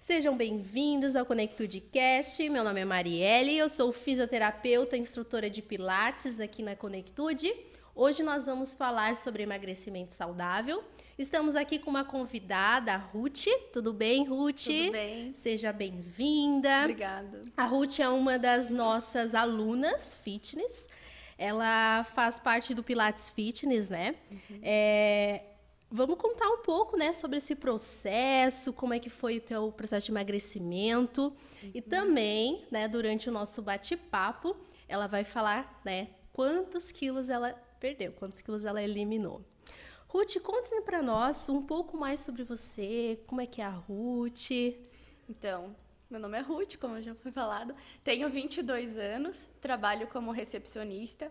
Sejam bem-vindos ao ConectudeCast. Meu nome é Marielle, eu sou fisioterapeuta, instrutora de Pilates aqui na Conectude. Hoje nós vamos falar sobre emagrecimento saudável. Estamos aqui com uma convidada, a Ruth. Tudo bem, Ruth? Tudo bem. Seja bem-vinda. Obrigada. A Ruth é uma das nossas alunas fitness. Ela faz parte do Pilates Fitness, né? Vamos contar um pouco, né, sobre esse processo, como é que foi o teu processo de emagrecimento. E também, né, durante o nosso bate-papo, ela vai falar, né, quantos quilos ela perdeu, quantos quilos ela eliminou. Ruth, conte para nós um pouco mais sobre você, como é que é a Ruth. Então, meu nome é Ruth, como já foi falado, tenho 22 anos, trabalho como recepcionista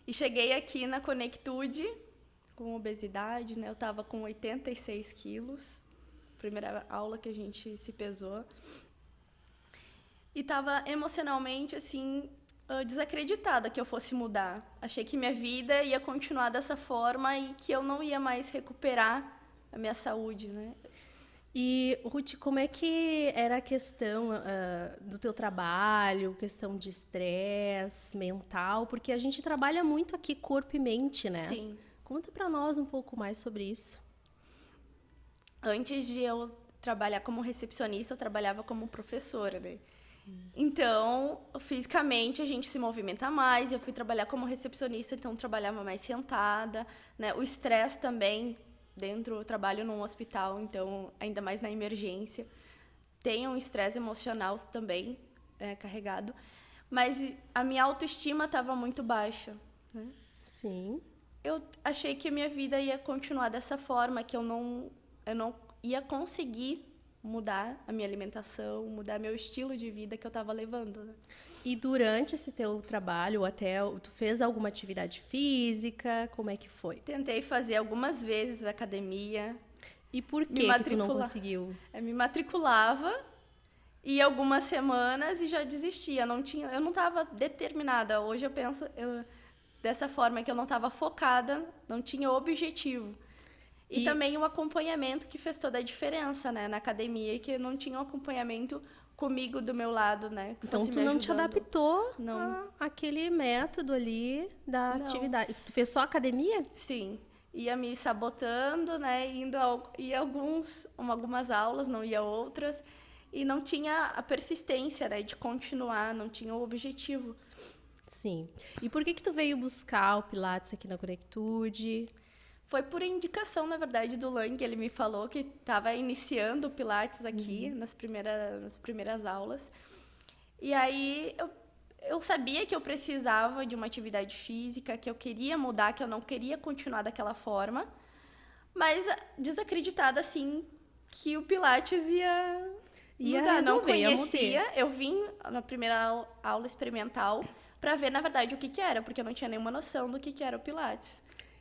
e cheguei aqui na Conectude com obesidade, né? Eu estava com 86 quilos, primeira aula que a gente se pesou, e estava emocionalmente, assim, desacreditada que eu fosse mudar. Achei que minha vida ia continuar dessa forma e que eu não ia mais recuperar a minha saúde, né? E, Ruth, como é que era a questão do teu trabalho, questão de estresse mental? Porque a gente trabalha muito aqui corpo e mente, né? Sim. Conta para nós um pouco mais sobre isso. Antes de eu trabalhar como recepcionista, eu trabalhava como professora, né? Então, fisicamente, a gente se movimenta mais. Eu fui trabalhar como recepcionista, então trabalhava mais sentada, né? O estresse também, eu trabalho num hospital, então, ainda mais na emergência. Tem um estresse emocional também, carregado. Mas a minha autoestima estava muito baixa, né? Sim. Eu achei que a minha vida ia continuar dessa forma, que eu não ia conseguir mudar a minha alimentação, mudar meu estilo de vida que eu estava levando, né? E durante esse teu trabalho, tu fez alguma atividade física? Como é que foi? Tinhei fazer algumas vezes academia. E por que tu não conseguiu? Me matriculava, ia algumas semanas e já desistia. Eu não estava determinada. Hoje eu penso dessa forma, que eu não estava focada, não tinha objetivo. E também o acompanhamento, que fez toda a diferença, né, na academia, que eu não tinha um acompanhamento comigo do meu lado, né? Então tu não te adaptou àquele método ali da atividade. Tu fez só academia? Sim. Ia me sabotando, né? Ia algumas aulas, não ia outras. E não tinha a persistência, né, de continuar, não tinha o objetivo. Sim. E por que tu veio buscar o Pilates aqui na Conectude? Foi por indicação, na verdade, do Lang. Ele me falou que estava iniciando o Pilates aqui, nas primeiras aulas. E aí eu sabia que eu precisava de uma atividade física, que eu queria mudar, que eu não queria continuar daquela forma. Mas desacreditada, assim, que o Pilates ia mudar. Não conhecia. Eu vim na primeira aula experimental para ver, na verdade, o que era, porque eu não tinha nenhuma noção do que era o Pilates.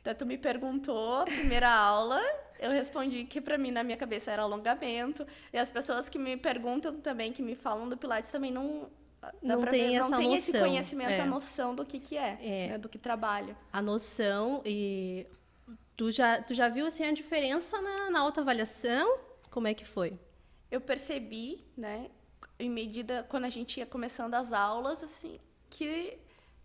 Então, tu me perguntou, primeira aula, eu respondi que para mim, na minha cabeça, era alongamento. E as pessoas que me perguntam também, que me falam do Pilates, também não tem esse conhecimento, a noção do que é, né, do que trabalha. A noção, e tu já viu assim, a diferença na autoavaliação? Como é que foi? Eu percebi, né, em medida, quando a gente ia começando as aulas, assim, que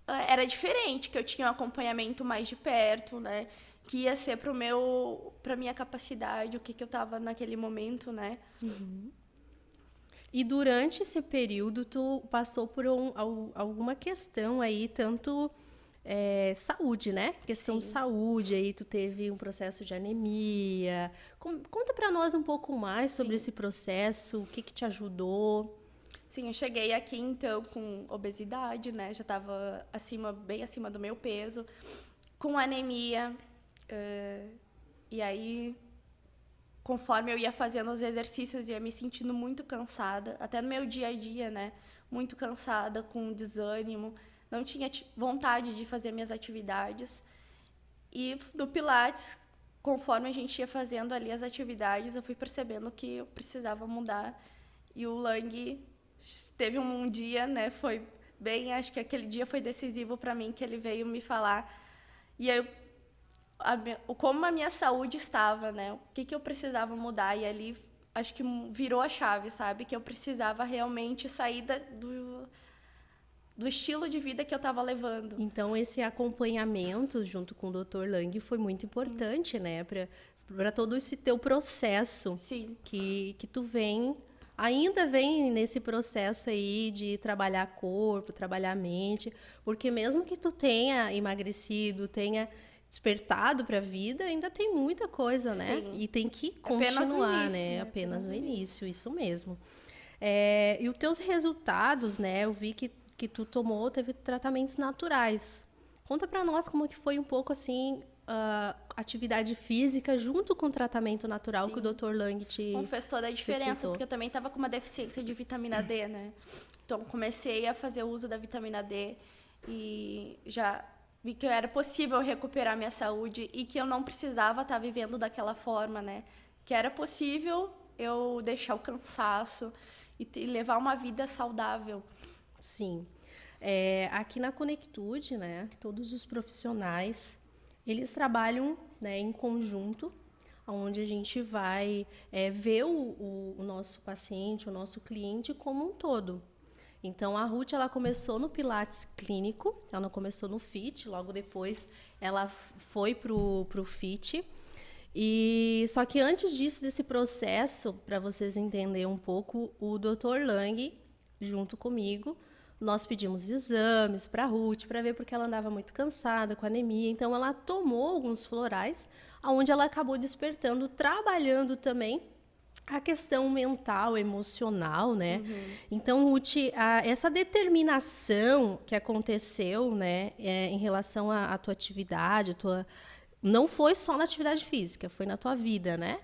era diferente, que eu tinha um acompanhamento mais de perto, né, que ia ser para minha capacidade, o que eu estava naquele momento, né. Uhum. E durante esse período, tu passou por alguma questão aí, tanto saúde, né? Questão de saúde, aí tu teve um processo de anemia. Conta pra nós um pouco mais sobre esse processo, o que te ajudou. Sim, eu cheguei aqui, então, com obesidade, né? Já estava bem acima do meu peso, com anemia. E aí, conforme eu ia fazendo os exercícios, ia me sentindo muito cansada. Até no meu dia a dia, né? Muito cansada, com desânimo. Não tinha vontade de fazer minhas atividades. E do Pilates, conforme a gente ia fazendo ali as atividades, eu fui percebendo que eu precisava mudar. E o Lang teve um dia, né, acho que aquele dia foi decisivo para mim, que ele veio me falar. E aí, como a minha saúde estava, né, o que eu precisava mudar. E ali acho que virou a chave, sabe? Que eu precisava realmente sair do estilo de vida que eu estava levando. Então, esse acompanhamento junto com o Dr. Lang foi muito importante, né? Para todo esse teu processo. Sim. Que tu ainda vem nesse processo aí de trabalhar corpo, trabalhar mente. Porque mesmo que tu tenha emagrecido, tenha despertado para a vida, ainda tem muita coisa, né? Sim. E tem que Apenas continuar, o início, né? né? Apenas no início, isso mesmo. E os teus resultados, né? Eu vi que tu teve tratamentos naturais. Conta para nós como que foi um pouco assim atividade física junto com o tratamento natural. Sim. Que o Dr. Lang fez toda a diferença, porque eu também estava com uma deficiência de vitamina D, né? Então comecei a fazer uso da vitamina D e já vi que era possível recuperar minha saúde e que eu não precisava estar vivendo daquela forma, né? Que era possível eu deixar o cansaço e levar uma vida saudável. Sim. Aqui na Conectude, né, todos os profissionais, eles trabalham, né, em conjunto, onde a gente vai ver o nosso paciente, o nosso cliente como um todo. Então, a Ruth, ela começou no Pilates clínico, ela não começou no Fit, logo depois ela foi pro Fit. Só que antes disso, desse processo, para vocês entenderem um pouco, o Dr. Lang, junto comigo, nós pedimos exames para a Ruth, para ver porque ela andava muito cansada, com anemia. Então, ela tomou alguns florais, onde ela acabou despertando, trabalhando também a questão mental, emocional, né? Uhum. Então, Ruth, essa determinação que aconteceu, né, em relação à tua atividade, não foi só na atividade física, foi na tua vida, né?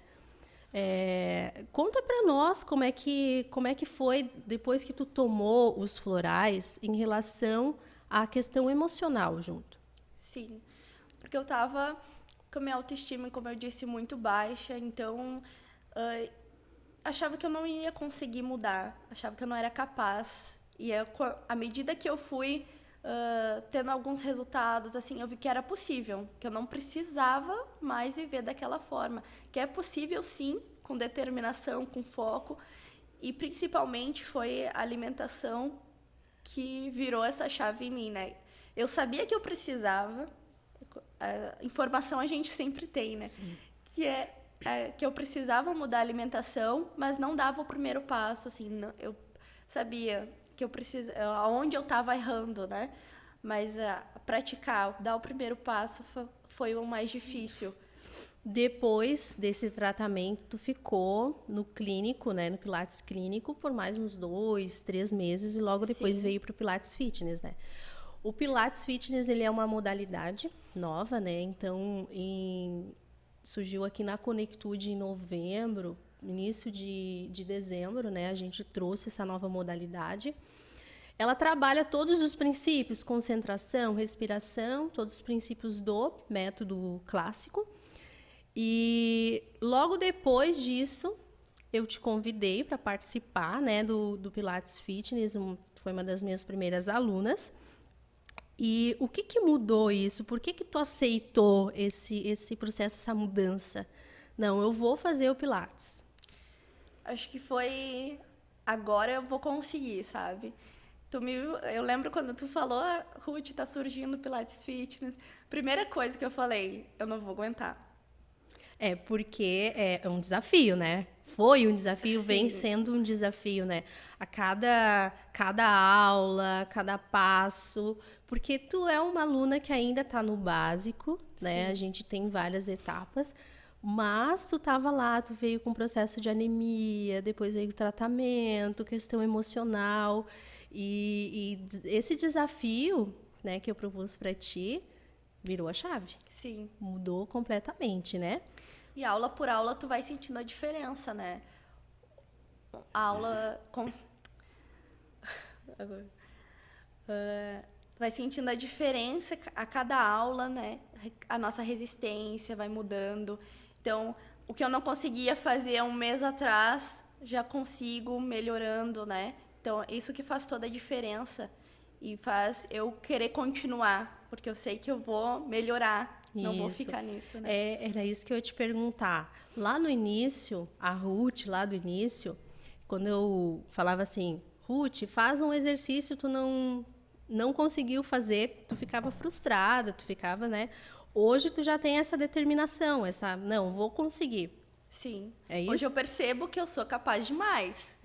Conta para nós como é que foi depois que tu tomou os florais em relação à questão emocional junto. Sim, porque eu tava com a minha autoestima, como eu disse, muito baixa, então achava que eu não ia conseguir mudar, achava que eu não era capaz. E à medida que eu fui tendo alguns resultados, assim, eu vi que era possível, que eu não precisava mais viver daquela forma, que é possível sim, com determinação, com foco, e principalmente foi a alimentação que virou essa chave em mim, né? Eu sabia que eu precisava, a informação a gente sempre tem, né? Sim. Que eu precisava mudar a alimentação, mas não dava o primeiro passo, assim, eu sabia que eu precisava, aonde eu estava errando, né? Mas praticar, dar o primeiro passo foi o mais difícil. Depois desse tratamento, tu ficou no clínico, né, no Pilates clínico, por mais uns 2, 3 meses e logo depois Sim. veio para o Pilates Fitness, né? O Pilates Fitness, ele é uma modalidade nova, né? Então, surgiu aqui na Conectude em novembro, início de dezembro, né? A gente trouxe essa nova modalidade. Ela trabalha todos os princípios, concentração, respiração, todos os princípios do método clássico. E logo depois disso, eu te convidei para participar, né, do Pilates Fitness, foi uma das minhas primeiras alunas. E o que mudou isso? Por que tu aceitou esse processo, essa mudança? Não, eu vou fazer o Pilates. Acho que foi... Agora eu vou conseguir, sabe? Eu lembro quando tu falou, Ruth, tá surgindo o Pilates Fitness. Primeira coisa que eu falei, eu não vou aguentar. Porque é um desafio, né? Foi um desafio, Sim. Vem sendo um desafio, né? A cada aula, cada passo, porque tu é uma aluna que ainda está no básico, né? Sim. A gente tem várias etapas, mas tu estava lá, tu veio com processo de anemia, depois veio o tratamento, questão emocional, e esse desafio, né, que eu propus para ti, virou a chave. Sim. Mudou completamente, né? E aula por aula tu vai sentindo a diferença, né? A aula vai sentindo a diferença a cada aula, né? A nossa resistência vai mudando. Então, o que eu não conseguia fazer 1 mês atrás, já consigo melhorando, né? Então, isso que faz toda a diferença e faz eu querer continuar, porque eu sei que eu vou melhorar. Não vou Isso. ficar nisso, né? Era isso que eu ia te perguntar. Lá no início, a Ruth, lá do início, quando eu falava assim, Ruth, faz um exercício, tu não conseguiu fazer, tu ficava frustrada, tu ficava, né? Hoje tu já tem essa determinação, não, vou conseguir. Sim. É isso? Hoje eu percebo que eu sou capaz de mais.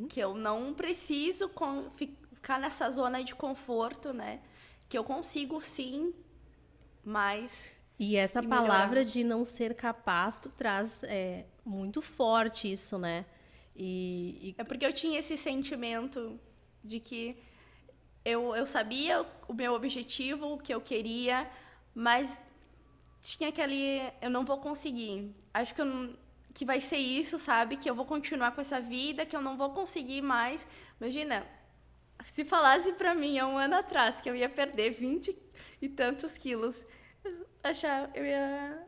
Que eu não preciso ficar nessa zona de conforto, né? Que eu consigo, sim, mais. E essa E palavra melhorar. de não ser capaz, tu traz muito forte isso, né? É porque eu tinha esse sentimento de que eu sabia o meu objetivo, o que eu queria, mas tinha aquele... Eu não vou conseguir. Acho que, que vai ser isso, sabe? Que eu vou continuar com essa vida, que eu não vou conseguir mais. Imagina, se falasse pra mim há um ano atrás que eu ia perder 20 e tantos quilos, eu ia...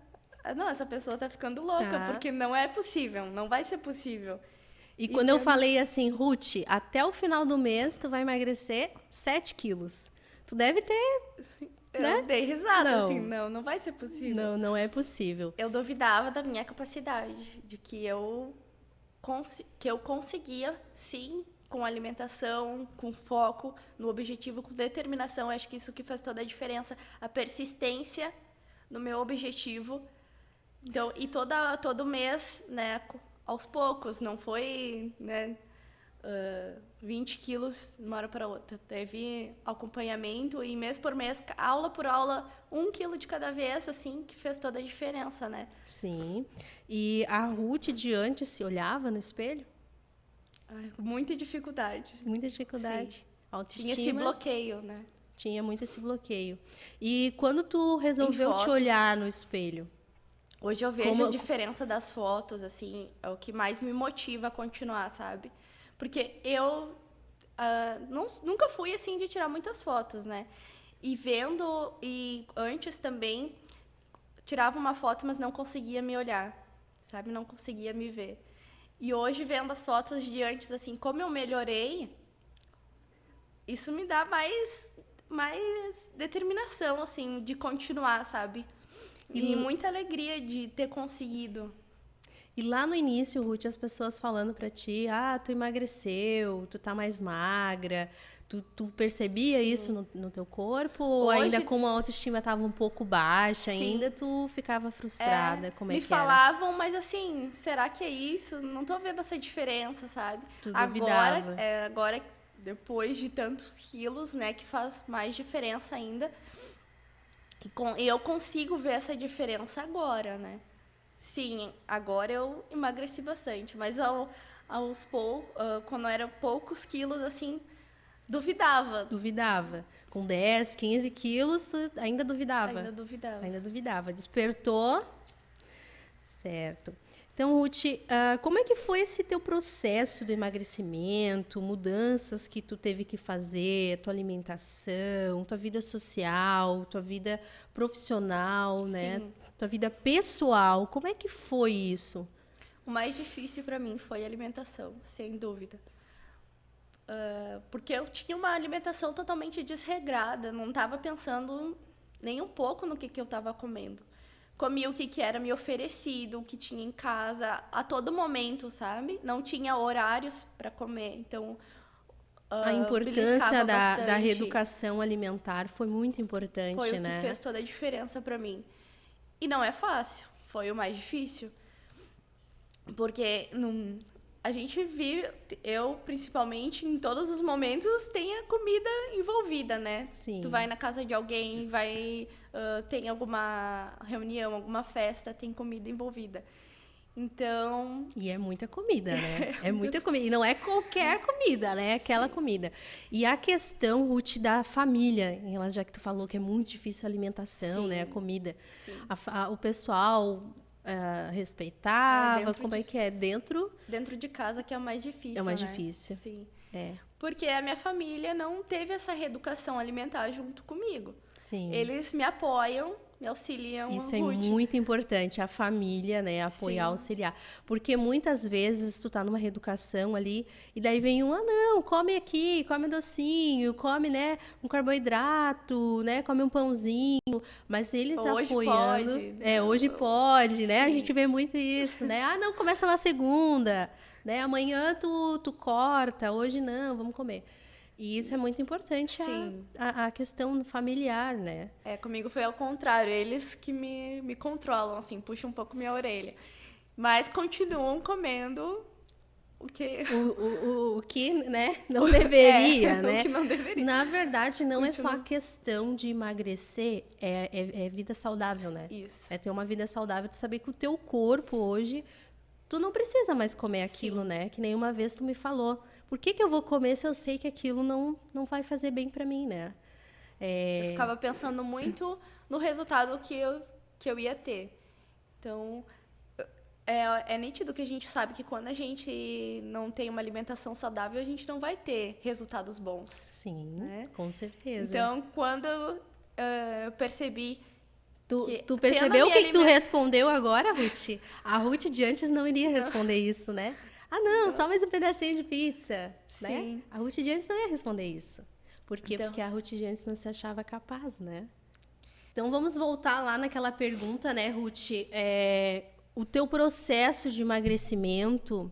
Não, essa pessoa tá ficando louca, Tá. porque não é possível, não vai ser possível. E quando eu falei assim, Ruth, até o final do mês tu vai emagrecer 7 quilos. Tu deve ter... Eu né? dei risada, Não. assim, não vai ser possível. Não, não é possível. Eu duvidava da minha capacidade, de que eu conseguia, sim, com alimentação, com foco no objetivo, com determinação. Acho que isso que faz toda a diferença. A persistência no meu objetivo. Então, e todo mês, né, aos poucos, não foi, né, 20 quilos de uma hora para outra. Teve acompanhamento e mês por mês, aula por aula, 1 quilo de cada vez, assim, que fez toda a diferença, né? Sim. E a Ruth de antes se olhava no espelho? Ai, muita dificuldade. Muita dificuldade. Sim. Autoestima. Tinha esse bloqueio, né? Tinha muito esse bloqueio. E quando tu resolveu te fotos. olhar no espelho? Hoje eu vejo a diferença das fotos, assim, é o que mais me motiva a continuar, sabe? Porque eu nunca fui, assim, de tirar muitas fotos, né? E antes também, tirava uma foto, mas não conseguia me olhar, sabe? Não conseguia me ver. E hoje, vendo as fotos de antes, assim, como eu melhorei, isso me dá mais determinação, assim, de continuar, sabe? E muita alegria de ter conseguido. E lá no início, Ruth, as pessoas falando pra ti, tu emagreceu, tu tá mais magra, tu percebia isso no teu corpo? Ou ainda como a autoestima tava um pouco baixa, ainda tu ficava frustrada? Como é me que falavam, mas assim, será que é isso? Não tô vendo essa diferença, sabe? Tu duvidava. Agora, depois de tantos quilos, né, que faz mais diferença ainda. E eu consigo ver essa diferença agora, né? Sim, agora eu emagreci bastante, mas aos poucos, quando eram poucos quilos, assim, duvidava. Duvidava. Com 10, 15 quilos, tu ainda duvidava? Ainda duvidava. Ainda duvidava. Despertou. Certo. Então, Ruth, como é que foi esse teu processo do emagrecimento, mudanças que tu teve que fazer, tua alimentação, tua vida social, tua vida profissional, né? Sim. Tua vida pessoal, como é que foi isso? O mais difícil para mim foi a alimentação, sem dúvida. Porque eu tinha uma alimentação totalmente desregrada, não estava pensando nem um pouco no que eu estava comendo. Comia o que era me oferecido, o que tinha em casa, a todo momento, sabe? Não tinha horários para comer, então... A importância da bastante. reeducação alimentar foi muito importante, Foi né? o que fez toda a diferença para mim. E não é fácil, foi o mais difícil. Porque a gente vive, eu principalmente, em todos os momentos, tem a comida envolvida, né? Sim. Tu vai na casa de alguém, tem alguma reunião, alguma festa, tem comida envolvida. Então... E é muita comida, né? É muita comida. E não é qualquer comida, né? Aquela comida. E a questão, Ruth, da família, já que tu falou que é muito difícil a alimentação, né? A comida. Sim. O pessoal respeitava? Como é que é? Dentro de casa que é o mais difícil, É o mais né? difícil. Sim. É. Porque a minha família não teve essa reeducação alimentar junto comigo. Sim. Eles me apoiam me auxiliam. Isso é Ruth. muito importante, a família, né, apoiar, Sim. auxiliar. Porque muitas vezes tu tá numa reeducação ali, e daí vem não, come aqui, come um docinho, come, né, um carboidrato, né, come um pãozinho, mas eles Hoje apoiando. pode. Hoje pode, né? A Sim. gente vê muito isso, né? Não, começa na segunda, né? Amanhã tu corta, hoje não, vamos comer. E isso é muito importante, Sim. a questão familiar, né? Comigo foi ao contrário. Eles que me controlam, assim, puxam um pouco minha orelha. Mas continuam comendo o que... O que, né, não deveria, né? O que não deveria. Na verdade, não é só a Continua. questão de emagrecer, é vida saudável, né? Isso. É ter uma vida saudável, tu saber que o teu corpo hoje, tu não precisa mais comer aquilo, Sim. né? Que nenhuma vez tu me falou. Por que eu vou comer se eu sei que aquilo não vai fazer bem pra mim, né? Eu ficava pensando muito no resultado que eu ia ter. Então, é nítido que a gente sabe que quando a gente não tem uma alimentação saudável, a gente não vai ter resultados bons. Sim, né? com certeza. Então, quando eu percebi que Tu tendo percebeu o minha que tu respondeu agora, Ruth? A Ruth de antes não iria responder isso, né? Não, só mais um pedacinho de pizza, né? Sim. A Ruth de antes não ia responder isso. Por quê? Então. Porque a Ruth de antes não se achava capaz, né? Então, vamos voltar lá naquela pergunta, né, Ruth? O teu processo de emagrecimento,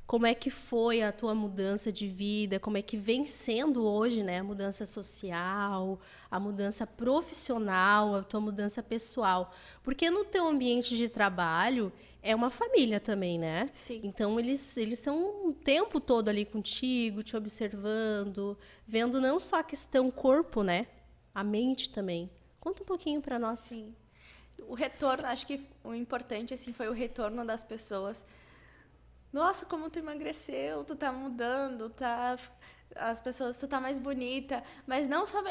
como é que foi a tua mudança de vida? Como é que vem sendo hoje, né? A mudança social, a mudança profissional, a tua mudança pessoal. Porque no teu ambiente de trabalho é uma família também, né? Sim. Então, eles estão o tempo todo ali contigo, te observando, vendo não só a questão corpo, né? A mente também. Conta um pouquinho para nós. Sim. O retorno, acho que o importante assim foi o retorno das pessoas. Nossa, como tu emagreceu, tu tá mudando, as pessoas, tu tá mais bonita. Mas não só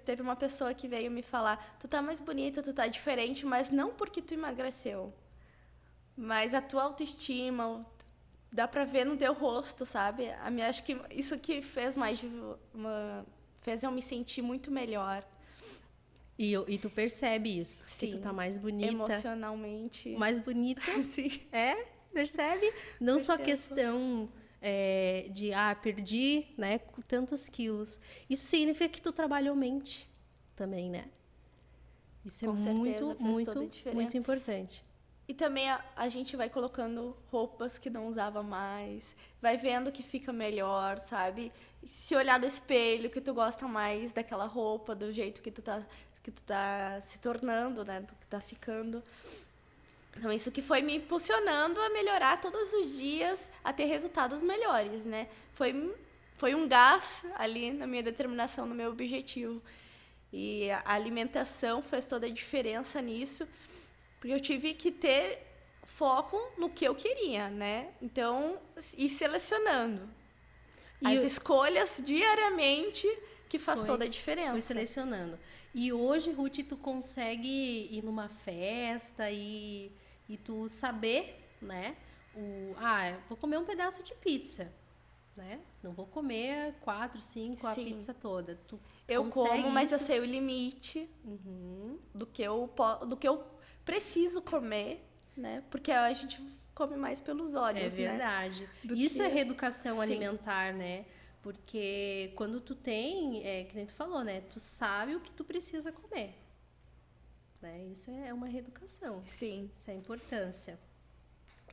teve uma pessoa que veio me falar, tu tá mais bonita, tu tá diferente, mas não porque tu emagreceu. Mas a tua autoestima, dá pra ver no teu rosto, sabe? Acho que isso que fez fez eu me sentir muito melhor. E tu percebe isso, Sim, que tu tá mais bonita. Emocionalmente. Mais bonita. Sim. Percebe? Não só Percebo. questão de, perdi, né, tantos quilos. Isso significa que tu trabalhou mente também, né? Isso Com é certeza, muito, fez muito, toda a diferença. muito importante. E também a gente vai colocando roupas que não usava mais, vai vendo que fica melhor, sabe? Se olhar no espelho, que tu gosta mais daquela roupa, do jeito que tu tá se tornando, né? Do que tá ficando. Então, isso que foi me impulsionando a melhorar todos os dias, a ter resultados melhores, né? Foi um gás ali na minha determinação, no meu objetivo. E a alimentação fez toda a diferença nisso, porque eu tive que ter foco no que eu queria, né? Então, ir selecionando as escolhas diariamente, que faz toda a diferença. Foi selecionando. E hoje, Ruth, tu consegue ir numa festa e tu saber, né? Vou comer um pedaço de pizza, né? Não vou comer 4, 5, a pizza toda. Eu como, mas eu sei o limite do que eu preciso comer, né? Porque a gente come mais pelos olhos, né? É verdade. Isso é reeducação alimentar, né? Porque quando tu tem, que nem tu falou, né? Tu sabe o que tu precisa comer. Né? Isso é uma reeducação. Sim. Isso é a importância.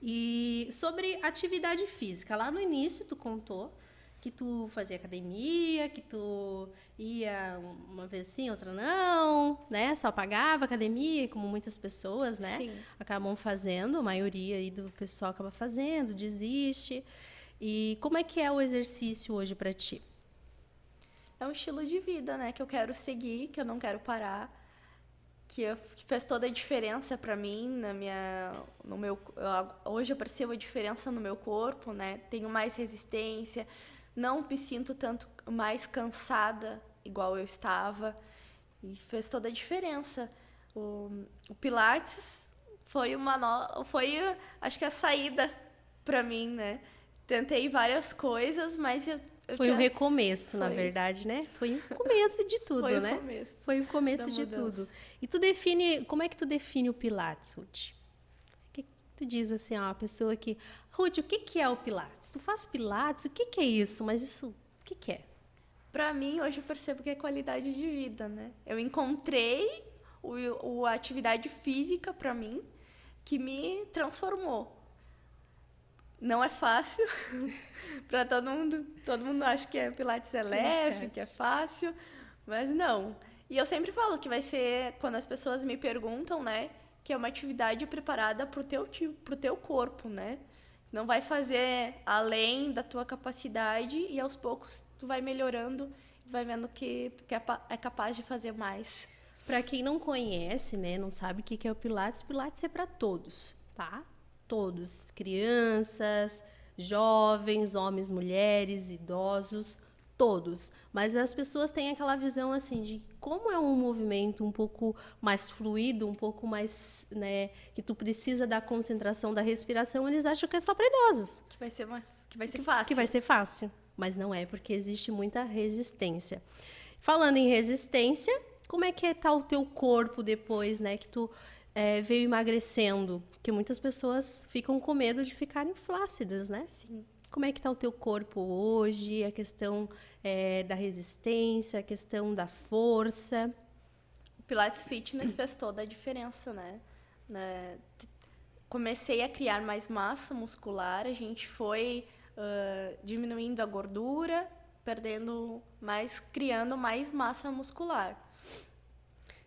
E sobre atividade física, lá no início tu contou que tu fazia academia, que tu ia uma vez sim, outra não, né? Só pagava academia, como muitas pessoas, né? Sim. Acabam fazendo, a maioria aí do pessoal acaba fazendo, desiste. E como é que é o exercício hoje para ti? É um estilo de vida, né? Que eu quero seguir, que eu não quero parar, que fez toda a diferença para mim hoje eu percebo a diferença no meu corpo, né? Tenho mais resistência, não me sinto tanto mais cansada igual eu estava, e fez toda a diferença. O Pilates foi acho que a saída para mim, né? Tentei várias coisas, mas Foi um recomeço, na verdade, né? Foi um começo de tudo, né? Foi um começo de tudo. E como é que tu define o Pilates, Ruth? O que tu diz assim, ó, a pessoa que... Ruth, o que é o Pilates? Tu faz Pilates? O que é isso? Mas isso, o que é? Pra mim, hoje eu percebo que é qualidade de vida, né? Eu encontrei a atividade física pra mim que me transformou. Não é fácil para todo mundo. Todo mundo acha que Pilates é leve, que é fácil, mas não. E eu sempre falo que vai ser, quando as pessoas me perguntam, né, que é uma atividade preparada pro teu corpo, né? Não vai fazer além da tua capacidade e aos poucos tu vai melhorando, vai vendo que tu é capaz de fazer mais. Para quem não conhece, né, não sabe o que é o Pilates é para todos, tá? Todos, crianças, jovens, homens, mulheres, idosos, todos. Mas as pessoas têm aquela visão assim de como é um movimento um pouco mais fluido, um pouco mais, né, que tu precisa da concentração da respiração, eles acham que é só para idosos. Que vai ser fácil. Que vai ser fácil, mas não é, porque existe muita resistência. Falando em resistência, como é que tá o teu corpo depois, né, que tu veio emagrecendo? Porque muitas pessoas ficam com medo de ficarem flácidas, né? Sim. Como é que tá o teu corpo hoje? A questão da resistência, a questão da força. O Pilates Fitness fez toda a diferença, né? Comecei a criar mais massa muscular, a gente foi diminuindo a gordura, criando mais massa muscular.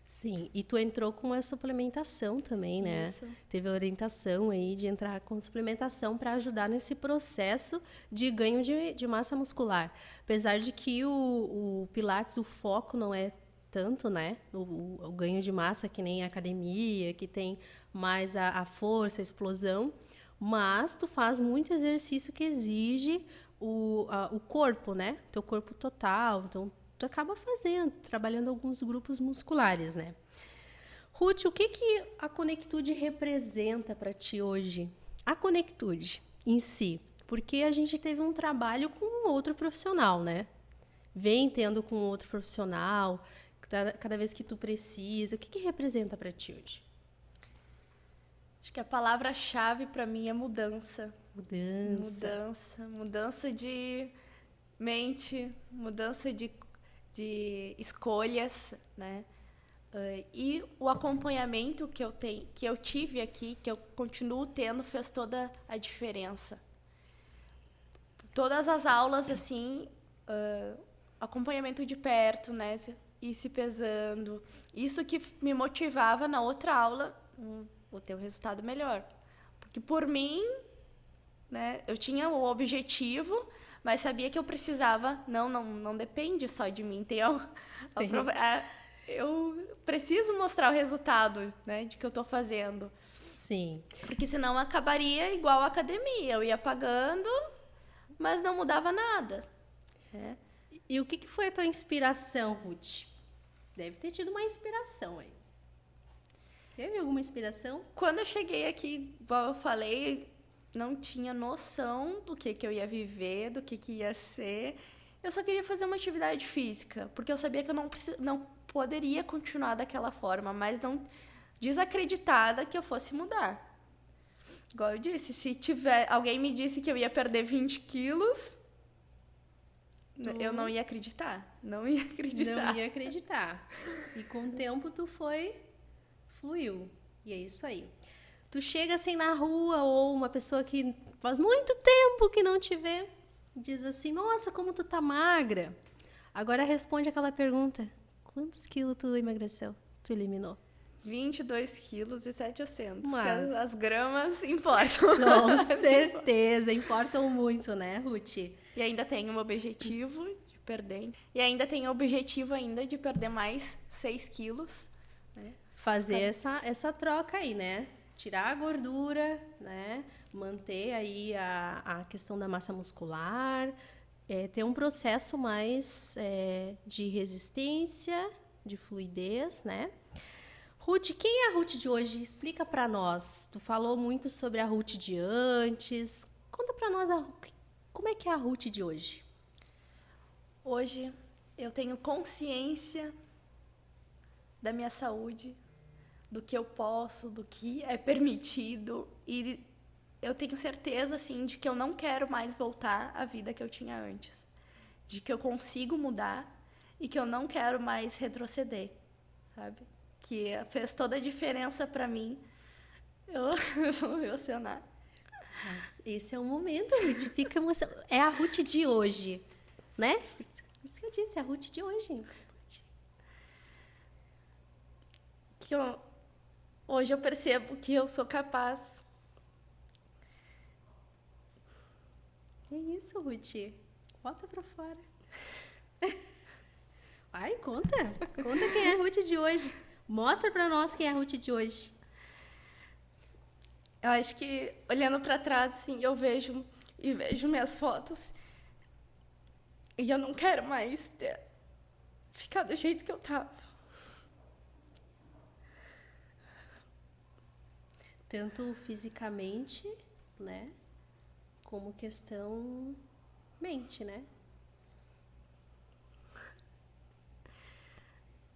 Sim, e tu entrou com a suplementação também, né? Isso. Teve a orientação aí de entrar com suplementação para ajudar nesse processo de ganho de massa muscular. Apesar de que o Pilates, o foco não é tanto, né? O ganho de massa, que nem a academia, que tem mais a força, a explosão. Mas tu faz muito exercício que exige o corpo, né? Teu corpo total. Então, tu acaba trabalhando alguns grupos musculares, né? Ruth, o que a Conectude representa para ti hoje? A Conectude em si, porque a gente teve um trabalho com outro profissional, né? Vem tendo com outro profissional, cada vez que tu precisa. O que representa para ti hoje? Acho que a palavra-chave para mim é mudança. Mudança de mente, mudança de escolhas, né? E o acompanhamento que eu tive aqui, que eu continuo tendo, fez toda a diferença. Todas as aulas, assim, acompanhamento de perto, né? Ir se pesando. Isso que me motivava na outra aula, vou ter um resultado melhor. Porque por mim, né? Eu tinha o objetivo, mas sabia que eu precisava... Não depende só de mim. Eu preciso mostrar o resultado, né, de que eu estou fazendo. Sim. Porque senão acabaria igual a academia. Eu ia pagando, mas não mudava nada. É. E o que foi a tua inspiração, Ruth? Deve ter tido uma inspiração aí. Teve alguma inspiração? Quando eu cheguei aqui, igual eu falei... não tinha noção do que eu ia viver, do que ia ser. Eu só queria fazer uma atividade física, porque eu sabia que eu não poderia continuar daquela forma, mas não desacreditada que eu fosse mudar. Igual eu disse, se alguém me disse que eu ia perder 20 quilos, eu não ia acreditar. Não ia acreditar. E com o tempo fluiu. E é isso aí. Tu chega assim na rua, ou uma pessoa que faz muito tempo que não te vê, diz assim, nossa, como tu tá magra. Agora responde aquela pergunta, quantos quilos tu emagreceu? Tu eliminou? 22 quilos e 700. Mas... as gramas importam. Com certeza, importam muito, né, Ruth? E ainda tenho um objetivo de perder. E ainda tenho o objetivo de perder mais 6 quilos. Né? Fazer essa troca aí, né? Tirar a gordura, né? Manter aí a questão da massa muscular, ter um processo mais de resistência, de fluidez, né? Ruth, quem é a Ruth de hoje? Explica para nós. Tu falou muito sobre a Ruth de antes. Conta para nós como é que é a Ruth de hoje. Hoje eu tenho consciência da minha saúde, do que eu posso, do que é permitido, e eu tenho certeza, assim, de que eu não quero mais voltar à vida que eu tinha antes, de que eu consigo mudar e que eu não quero mais retroceder, sabe? Que fez toda a diferença para mim. Eu vou me emocionar. Mas esse é o momento, Ruth. Fica emocionada. É a Ruth de hoje, né? Isso que eu disse, é a Ruth de hoje. Que hoje eu percebo que eu sou capaz. Que isso, Ruth? Bota pra fora. Vai, conta. Conta quem é a Ruth de hoje. Mostra pra nós quem é a Ruth de hoje. Eu acho que, olhando para trás, assim, eu vejo minhas fotos e eu não quero mais ficar do jeito que eu tava. Tanto fisicamente, né? Como questão mente, né?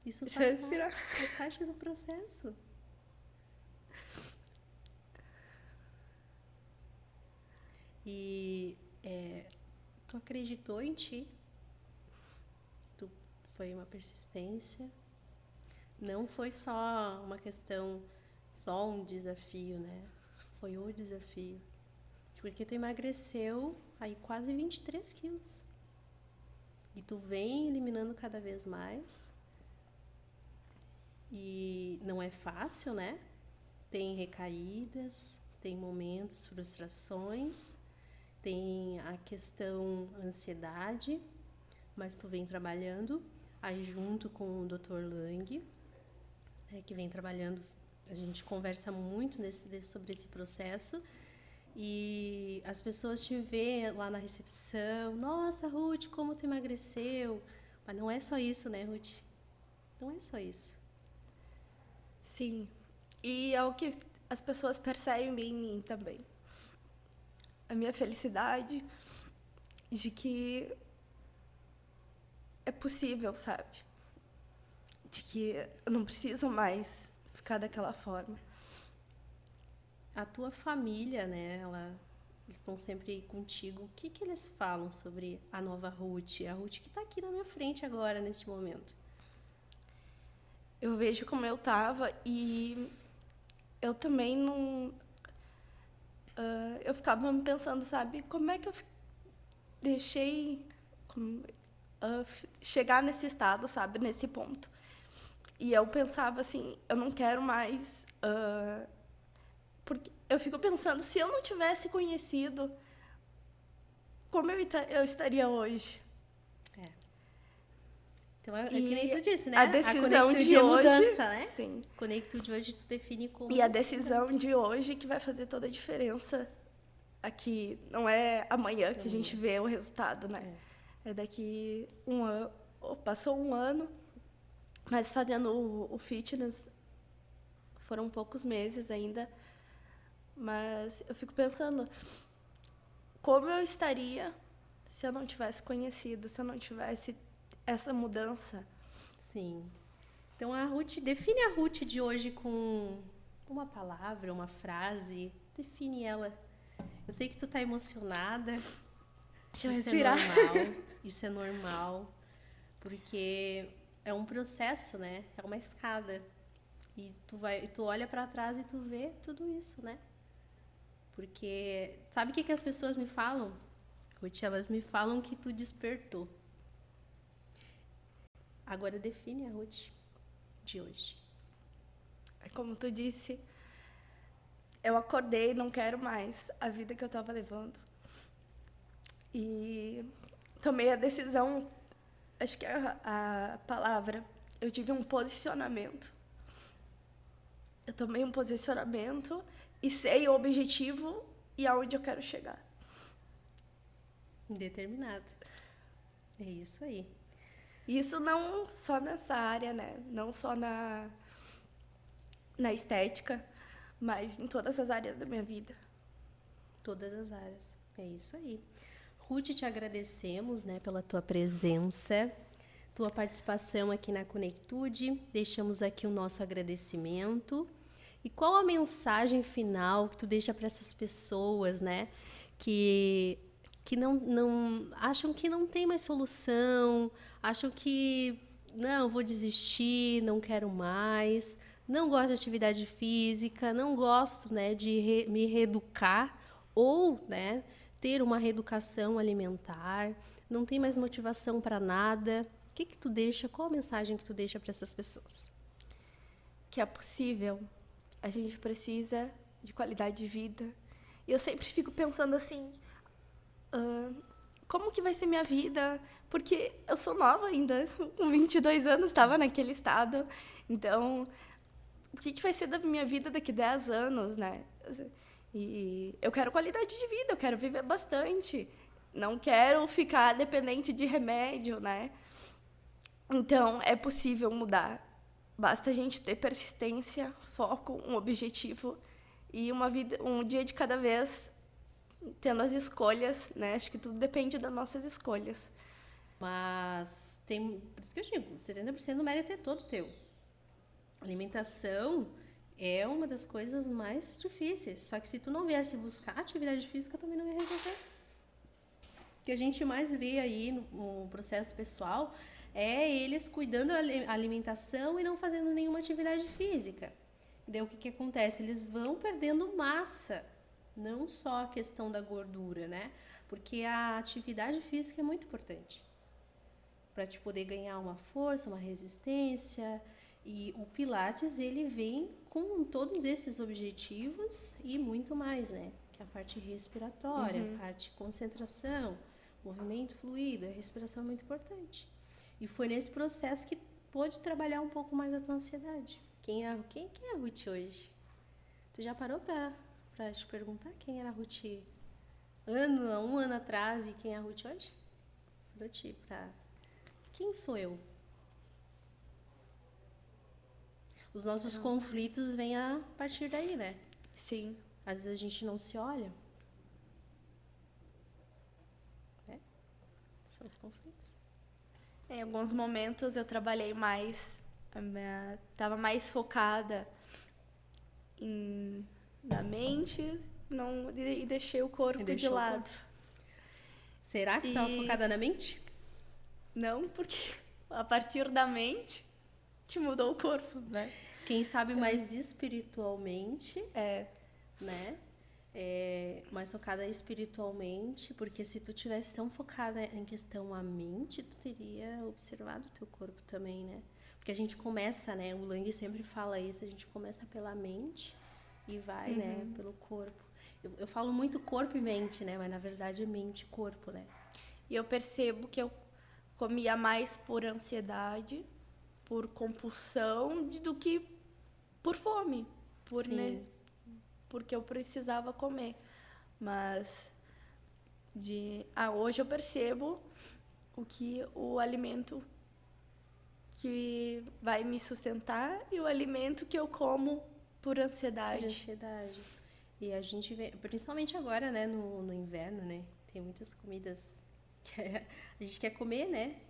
Isso Deixa eu respirar. faz parte do processo. E tu acreditou em ti? Foi uma persistência? Não foi só uma questão, só um desafio, né? Foi o desafio. Porque tu emagreceu aí quase 23 quilos. E tu vem eliminando cada vez mais. E não é fácil, né? Tem recaídas, tem momentos, frustrações, tem a questão ansiedade, mas tu vem trabalhando aí junto com o Dr. Lang, né, que vem trabalhando, a gente conversa muito sobre esse processo e as pessoas te veem lá na recepção, nossa, Ruth, como tu emagreceu, mas não é só isso, né, Ruth? Não é só isso. Sim, e é o que as pessoas percebem em mim também. A minha felicidade de que é possível, sabe? De que eu não preciso mais ficar daquela forma. A tua família, né, eles estão sempre contigo. O que eles falam sobre a nova Ruth? A Ruth que está aqui na minha frente agora, neste momento. Eu vejo como eu estava e eu também não... eu ficava me pensando, sabe? Como é que eu deixei chegar nesse estado, sabe? Nesse ponto. E eu pensava assim, eu não quero mais... porque eu fico pensando, se eu não tivesse conhecido, como eu estaria hoje? Então, é que nem tu disse, né? A decisão de é hoje, mudança, né? sim. Conectude hoje tu define como... E a decisão de hoje que vai fazer toda a diferença aqui. Não é amanhã que a gente vê o resultado, né? É daqui um ano. Passou um ano, mas fazendo o fitness foram poucos meses ainda. Mas eu fico pensando como eu estaria se eu não tivesse conhecido, se eu não tivesse essa mudança. Sim. Então, define a Ruth de hoje com uma palavra, uma frase. Define ela. Eu sei que tu tá emocionada. Deixa eu respirar. Isso é normal. Porque é um processo, né? É uma escada. E tu olha para trás e tu vê tudo isso, né? Porque sabe o que as pessoas me falam? Ruth, elas me falam que tu despertou. Agora define a Ruth de hoje. Como tu disse, eu acordei e não quero mais a vida que eu estava levando. E tomei a decisão, acho que é a palavra, eu tive um posicionamento. Eu tomei um posicionamento e sei o objetivo e aonde eu quero chegar. Determinado. É isso aí. Isso não só nessa área, né? Não só na estética, mas em todas as áreas da minha vida. Todas as áreas. É isso aí. Ruth, te agradecemos, né, pela tua presença, tua participação aqui na Conectude. Deixamos aqui o nosso agradecimento. E qual a mensagem final que tu deixa para essas pessoas, né, que não acham que não tem mais solução, acham que não, vou desistir, não quero mais, não gosto de atividade física, não gosto, né, de me reeducar ou, né, ter uma reeducação alimentar, não tem mais motivação para nada. O que tu deixa? Qual a mensagem que tu deixa para essas pessoas? Que é possível. A gente precisa de qualidade de vida. E eu sempre fico pensando assim, como que vai ser minha vida? Porque eu sou nova ainda, com 22 anos, estava naquele estado. Então, o que vai ser da minha vida daqui a 10 anos, né? E eu quero qualidade de vida, eu quero viver bastante. Não quero ficar dependente de remédio, né? Então, é possível mudar. Basta a gente ter persistência, foco, um objetivo e uma vida, um dia de cada vez, tendo as escolhas, né? Acho que tudo depende das nossas escolhas. Mas tem, por isso que eu digo, 70% do mérito é todo teu. Alimentação é uma das coisas mais difíceis. Só que se tu não viesse buscar atividade física, também não ia resolver. O que a gente mais vê aí no processo pessoal é eles cuidando da alimentação e não fazendo nenhuma atividade física. Daí o que acontece? Eles vão perdendo massa, não só a questão da gordura, né? Porque a atividade física é muito importante para te poder ganhar uma força, uma resistência. E o Pilates, ele vem com todos esses objetivos e muito mais, né? Que é a parte respiratória, a parte de concentração, movimento fluido, a respiração é muito importante. E foi nesse processo que pôde trabalhar um pouco mais a tua ansiedade. Quem é a Ruth hoje? Tu já parou pra te perguntar quem era a Ruth um ano atrás e quem é a Ruth hoje? Ruth, quem sou eu? Os nossos conflitos vêm a partir daí, né? Sim. Às vezes a gente não se olha. Né? São os conflitos. Em alguns momentos eu trabalhei mais, estava mais focada na mente e deixei o corpo de lado. Será que estava focada na mente? Não, porque a partir da mente que mudou o corpo, né? Quem sabe mais espiritualmente, né? Mais focada espiritualmente, porque se tu tivesse tão focada em questão a mente, tu teria observado o teu corpo também, né? Porque a gente começa, né? O Lang sempre fala isso, a gente começa pela mente e vai, né? Pelo corpo. Eu falo muito corpo e mente, né? Mas na verdade é mente e corpo, né? E eu percebo que eu comia mais por ansiedade, por compulsão, do que por fome, porque eu precisava comer. Mas hoje eu percebo o alimento que vai me sustentar e o alimento que eu como por ansiedade. Por ansiedade. E a gente vê, principalmente agora, né, no inverno, né? Tem muitas comidas que a gente quer comer, né?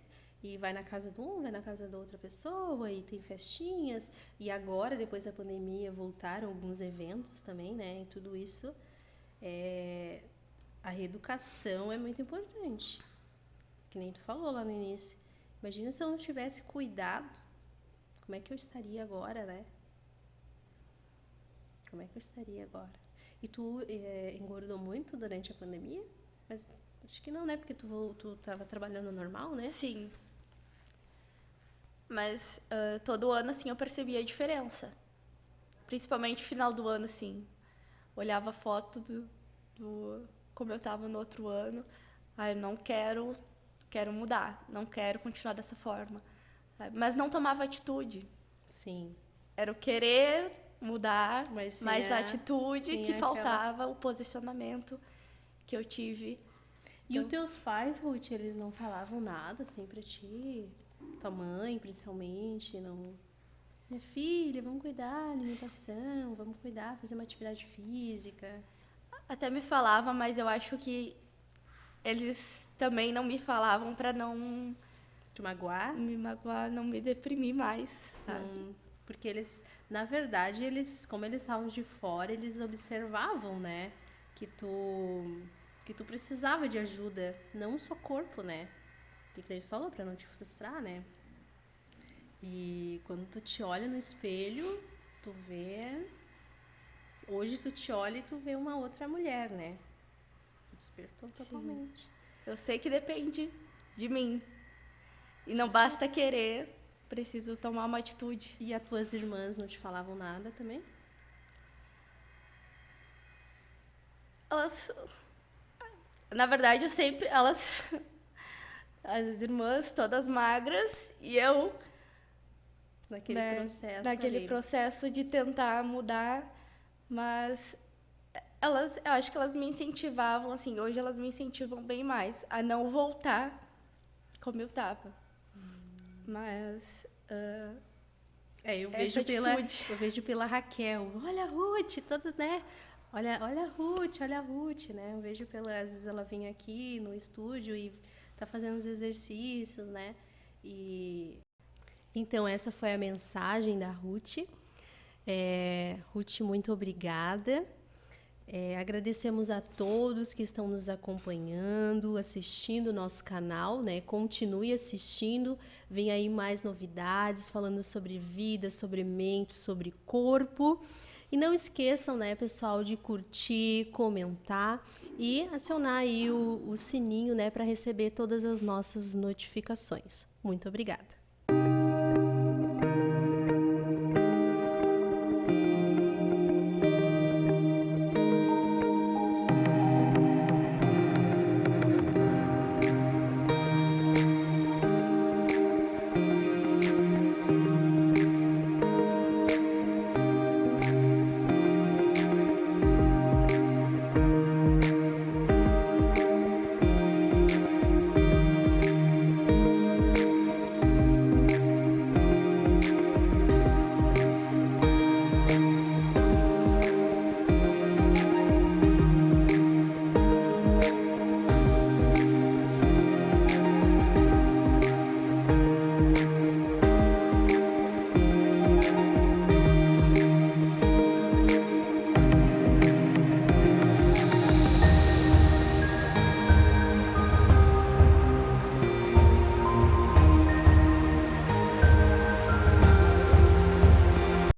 E vai na casa de um, vai na casa da outra pessoa, e tem festinhas. E agora, depois da pandemia, voltaram alguns eventos também, né? E tudo isso, a reeducação é muito importante. Que nem tu falou lá no início. Imagina se eu não tivesse cuidado, como é que eu estaria agora, né? Como é que eu estaria agora? E tu engordou muito durante a pandemia? Mas acho que não, né? Porque tu estava trabalhando normal, né? Sim. Mas todo ano, assim, eu percebia a diferença. Principalmente no final do ano, assim. Olhava a foto do como eu estava no outro ano. Eu não quero mudar. Não quero continuar dessa forma. Sabe? Mas não tomava atitude. Sim. Era o querer mudar, mas a atitude que faltava, o posicionamento que eu tive. E os teus pais, Ruth, eles não falavam nada, assim, pra ti? Tua mãe, principalmente, não... Minha filha, vamos cuidar da alimentação, vamos cuidar, fazer uma atividade física. Até me falava, mas eu acho que eles também não me falavam para não Te magoar? me magoar, não me deprimir mais, sabe? Porque eles, na verdade, como eles estavam de fora, eles observavam, né? Que tu precisava de ajuda, não só corpo, né? Que ele falou, pra não te frustrar, né? E quando tu te olha no espelho, tu vê... Hoje tu te olha e tu vê uma outra mulher, né? Despertou totalmente. Eu sei que depende de mim. E não basta querer, preciso tomar uma atitude. E as tuas irmãs não te falavam nada também? Elas, na verdade, eu sempre, elas, as irmãs todas magras e eu, Naquele né, processo naquele ali. processo de tentar mudar, mas eu acho que elas me incentivavam, assim, hoje elas me incentivam bem mais a não voltar como eu tava. Mas Eu essa eu vejo pela Raquel. Olha a Ruth, todas, né? Olha a Ruth, né? Eu vejo às vezes ela vem aqui no estúdio e tá fazendo os exercícios, né? E então essa foi a mensagem da Ruth. Ruth, muito obrigada. Agradecemos a todos que estão nos acompanhando, assistindo o nosso canal, né? Continue assistindo, vem aí mais novidades falando sobre vida, sobre mente, sobre corpo. E não esqueçam, né, pessoal, de curtir, comentar e acionar aí o sininho, né, para receber todas as nossas notificações. Muito obrigada!